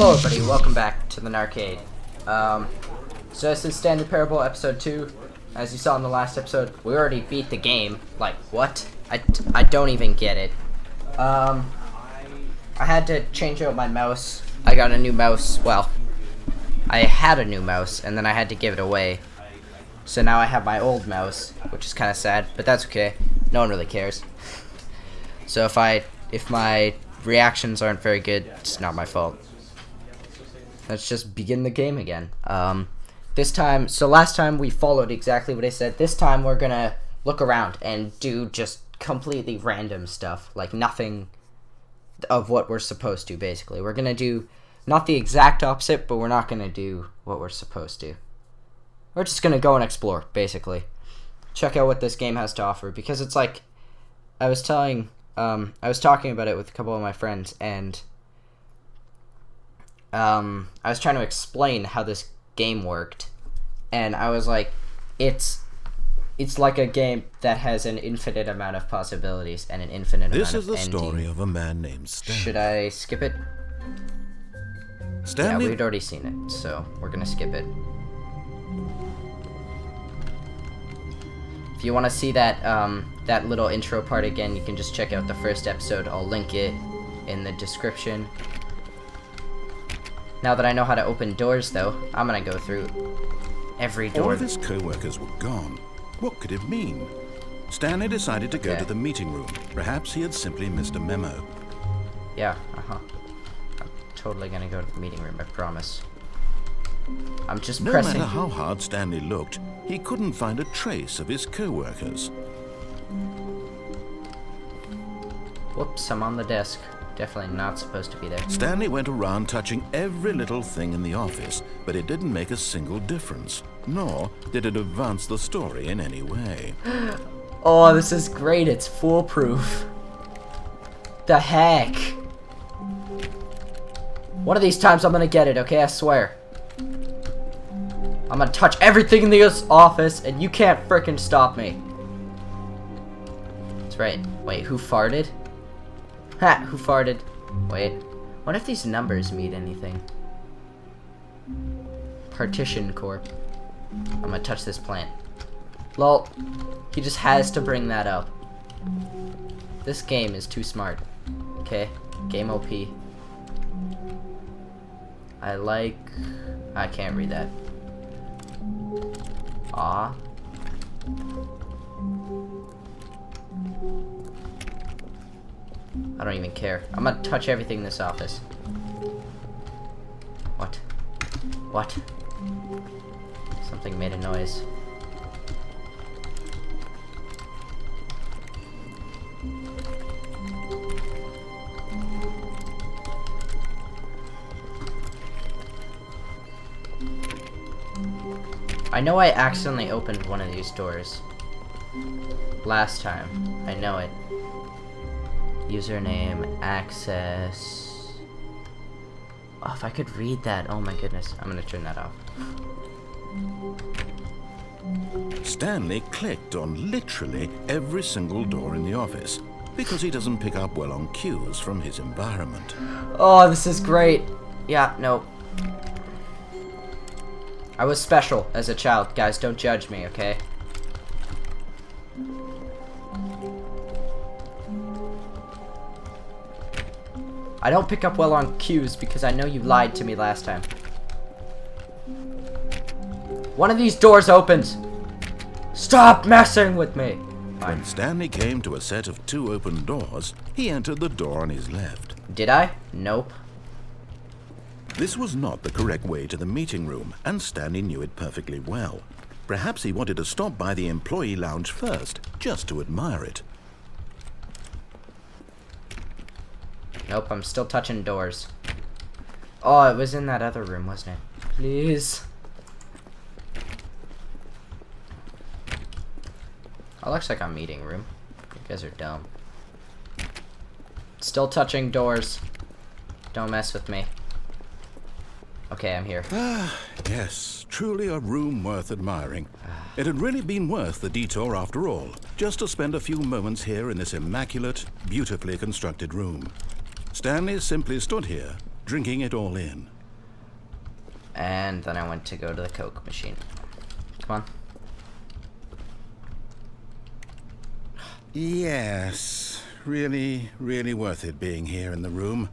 Hello everybody, welcome back to the Narcade. So this is Stanley Parable episode 2. As you saw in the last episode, we already beat the game. Like, what? I don't even get it. I had to change out my mouse. I got a new mouse. Well, I had a new mouse, and then I had to give it away. So now I have my old mouse, which is kind of sad, but that's okay. No one really cares. So if my reactions aren't very good, it's not my fault. Let's just begin the game again. This time, so last time we followed exactly what I said. This time we're gonna look around and do just completely random stuff, like nothing of what we're supposed to, basically. We're gonna do not the exact opposite, but we're not gonna do what we're supposed to. We're just gonna go and explore, basically. Check out what this game has to offer, because it's like, I was talking about it with a couple of my friends, and I was trying to explain how this game worked, and I was like, it's like a game that has an infinite amount of possibilities and an infinite amount of endings. This is the story of a man named Stanley. Should I skip it? Stanley? Yeah, we'd already seen it, so we're gonna skip it. If you want to see that that little intro part again, you can just check out the first episode. I'll link it in the description. Now that I know how to open doors, though, I'm gonna go through every door. All of his co-workers were gone. What could it mean? Stanley decided to go to the meeting room. Perhaps he had simply missed a memo. Yeah, I'm totally gonna go to the meeting room, I promise. I'm just pressing. No matter how hard Stanley looked, he couldn't find a trace of his co-workers. Whoops, I'm on the desk. Definitely not supposed to be there. Stanley went around touching every little thing in the office, but it didn't make a single difference, nor did it advance the story in any way. Oh, this is great. It's foolproof. The heck? One of these times I'm gonna get it, okay? I swear. I'm gonna touch everything in this office, and you can't frickin' stop me. That's right. Wait, who farted? Ha! Who farted? Wait. What if these numbers mean anything? Partition Corp. I'm gonna touch this plant. Lol. He just has to bring that up. This game is too smart. Okay? Game OP. I can't read that. Aw. I don't even care. I'm gonna touch everything in this office. What? What? Something made a noise. I know I accidentally opened one of these doors last time. I know it. Username, access. Oh, if I could read that. Oh my goodness. I'm gonna turn that off. Stanley clicked on literally every single door in the office, because he doesn't pick up well on cues from his environment. Oh, this is great. Yeah, no. I was special as a child. Guys, don't judge me, okay? I don't pick up well on cues because I know you lied to me last time. One of these doors opens. Stop messing with me. Fine. When Stanley came to a set of 2 open doors, he entered the door on his left. Did I? Nope. This was not the correct way to the meeting room, and Stanley knew it perfectly well. Perhaps he wanted to stop by the employee lounge first, just to admire it. Nope, I'm still touching doors. Oh, it was in that other room, wasn't it? Please. Oh, looks like a meeting room. You guys are dumb. Still touching doors. Don't mess with me. Okay, I'm here. Yes, truly a room worth admiring. It had really been worth the detour after all, just to spend a few moments here in this immaculate, beautifully constructed room. Stanley simply stood here, drinking it all in. And then I went to go to the Coke machine. Come on. Yes, really, really worth it being here in the room.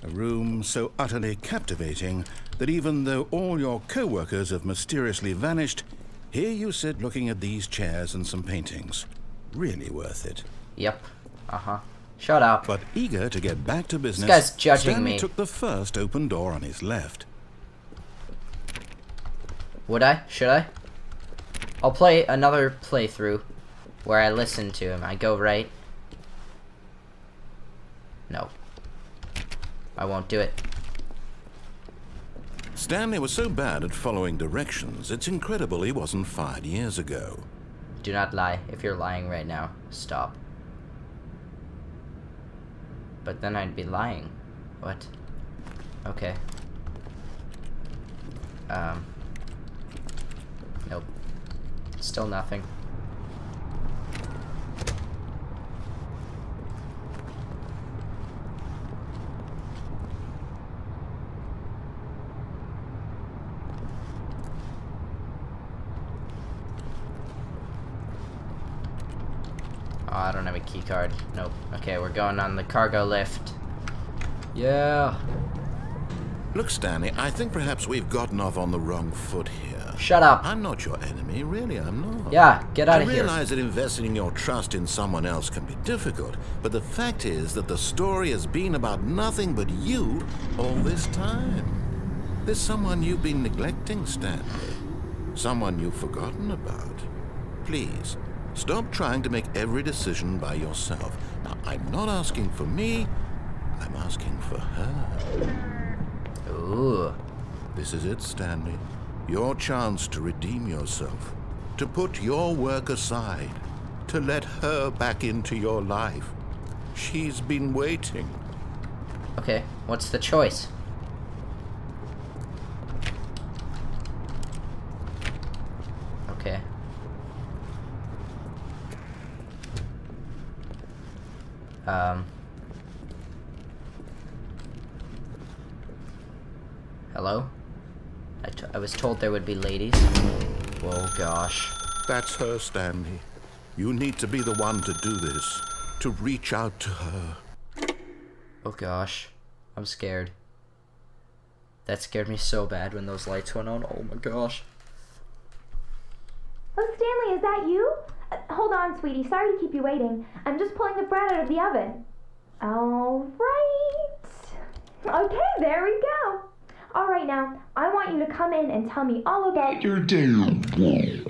A room so utterly captivating that even though all your co-workers have mysteriously vanished, here you sit looking at these chairs and some paintings. Really worth it. Yep. Uh-huh. Shut up. But eager to get back to business, This guy's judging Stanley me. took the first open door on his left. Would I? Should I? I'll play another playthrough where I listen to him. I go right. No. I won't do it. Stanley was so bad at following directions, it's incredible he wasn't fired years ago. Do not lie. If you're lying right now, stop. But then I'd be lying. What? Okay. Nope. Still nothing. Oh, I don't have a key card. Nope. Okay, we're going on the cargo lift. Yeah. Look, Stanley, I think perhaps we've gotten off on the wrong foot here. Shut up. I'm not your enemy, really, I'm not. Yeah, get out I of here. realize that investing your trust in someone else can be difficult, but the fact is that the story has been about nothing but you all this time. There's someone you've been neglecting, Stanley. Someone you've forgotten about. Please, stop trying to make every decision by yourself. Now, I'm not asking for me, I'm asking for her. Ooh. This is it, Stanley. Your chance to redeem yourself, to put your work aside, to let her back into your life. She's been waiting. Okay, what's the choice? Okay. Hello? I was told there would be ladies. Whoa, gosh. That's her, Stanley. You need to be the one to do this, to reach out to her. Oh, gosh. I'm scared. That scared me so bad when those lights went on. Oh, my gosh. Oh, Stanley, is that you? Hold on, sweetie. Sorry to keep you waiting. I'm just pulling the bread out of the oven. All right. Okay, there we go. All right, now, I want you to come in and tell me all about your day.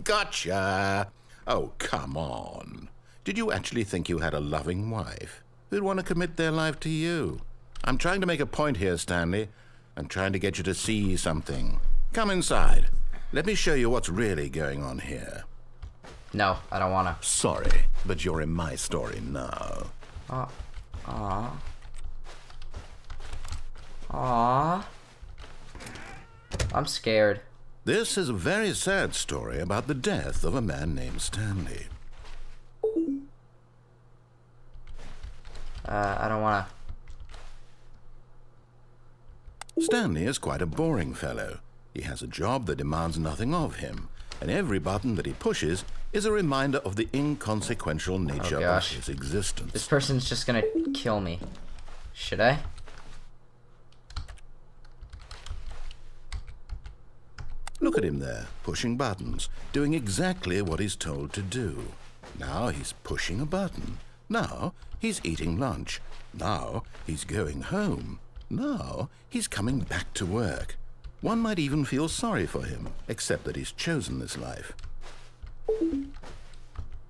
Gotcha! Oh, come on. Did you actually think you had a loving wife who'd want to commit their life to you? I'm trying to make a point here, Stanley. I'm trying to get you to see something. Come inside. Let me show you what's really going on here. No, I don't wanna. Sorry, but you're in my story now. Aww. I'm scared. This is a very sad story about the death of a man named Stanley. I don't wanna. Stanley is quite a boring fellow. He has a job that demands nothing of him, and every button that he pushes is a reminder of the inconsequential nature of his existence. This person's just gonna kill me. Should I? Look at him there, pushing buttons, doing exactly what he's told to do. Now he's pushing a button. Now he's eating lunch. Now he's going home. Now he's coming back to work. One might even feel sorry for him, except that he's chosen this life.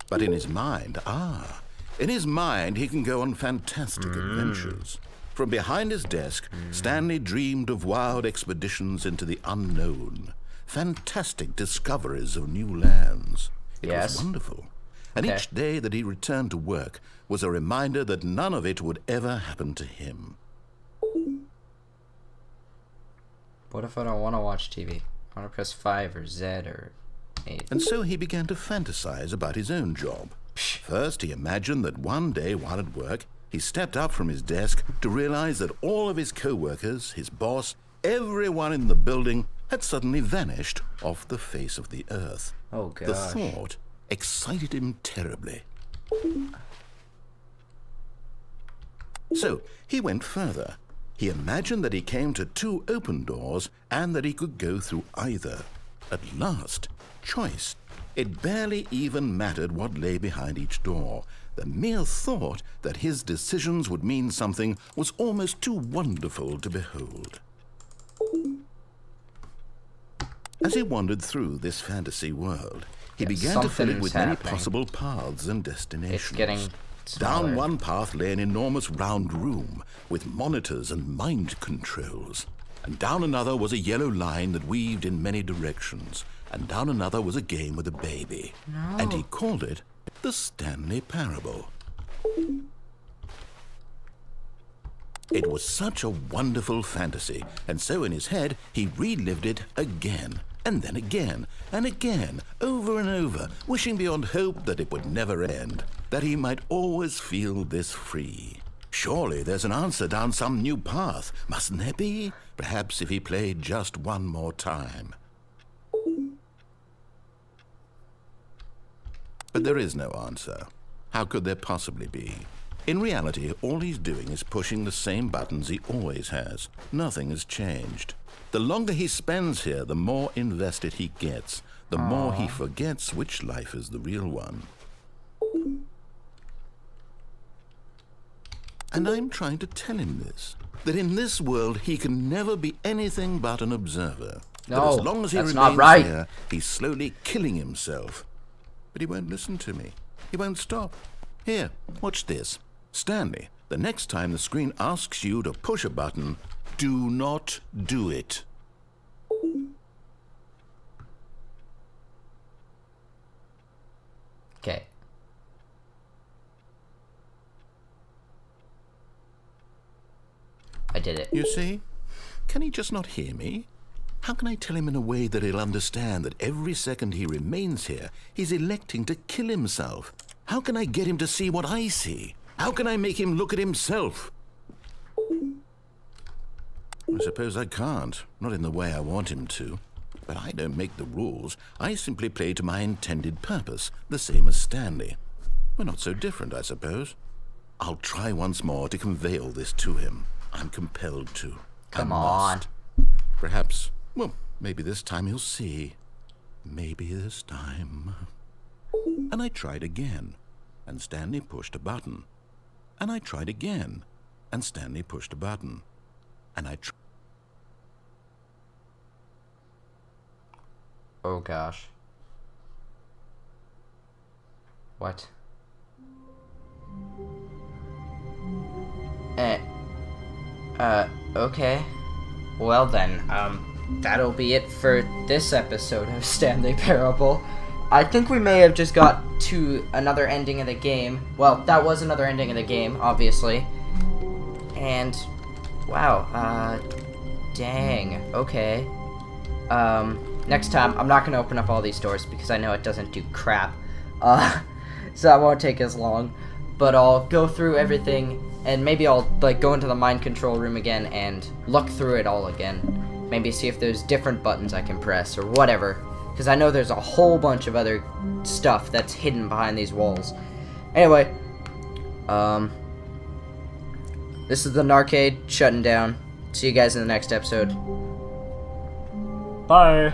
But in his mind, he can go on fantastic adventures. From behind his desk, Stanley dreamed of wild expeditions into the unknown, fantastic discoveries of new lands. It was wonderful. And each day that he returned to work was a reminder that none of it would ever happen to him. What if I don't want to watch TV? I want to press 5 or Z or 8. And so he began to fantasize about his own job. First, he imagined that one day while at work, He stepped up from his desk to realize that all of his co-workers, his boss, everyone in the building had suddenly vanished off the face of the earth. Oh, gosh. The thought excited him terribly. So he went further. He imagined that he came to 2 open doors and that he could go through either. At last, choice. It barely even mattered what lay behind each door. The mere thought that his decisions would mean something was almost too wonderful to behold. As he wandered through this fantasy world, he began to fill it with many possible paths and destinations. It's getting smaller. Down one path lay an enormous round room with monitors and mind controls. And down another was a yellow line that weaved in many directions. And down another was a game with a baby. No. And he called it the Stanley Parable. It was such a wonderful fantasy, and so in his head he relived it again, and then again, and again, over and over, wishing beyond hope that it would never end, that he might always feel this free. Surely there's an answer down some new path, mustn't there be? Perhaps if he played just one more time. But there is no answer. How could there possibly be? In reality, all he's doing is pushing the same buttons he always has. Nothing has changed. The longer he spends here, the more invested he gets, the more he forgets which life is the real one. And I'm trying to tell him this, that in this world he can never be anything but an observer. No, that as long as he that's remains not right. here, he's slowly killing himself. But he won't listen to me. He won't stop. Here, watch this. Stanley, the next time the screen asks you to push a button, do not do it. Okay. I did it. You see? Can he just not hear me? How can I tell him in a way that he'll understand that every second he remains here, he's electing to kill himself? How can I get him to see what I see? How can I make him look at himself? I suppose I can't, not in the way I want him to. But I don't make the rules. I simply play to my intended purpose, the same as Stanley. We're not so different, I suppose. I'll try once more to convey all this to him. I'm compelled to. Come I on. must. Perhaps, well, maybe this time he'll see. Maybe this time. And I tried again, and Stanley pushed a button. And I tried again, and Stanley pushed a button. And I Oh gosh. What? Okay. Well then, that'll be it for this episode of Stanley Parable. I think we may have just got to another ending of the game. Well, that was another ending of the game, obviously. And, wow, dang, okay. Next time, I'm not gonna open up all these doors because I know it doesn't do crap. So that won't take as long. But I'll go through everything, and maybe I'll, like, go into the mind control room again and look through it all again. Maybe see if there's different buttons I can press, or whatever. Because I know there's a whole bunch of other stuff that's hidden behind these walls. Anyway, this is the Narcade shutting down. See you guys in the next episode. Bye!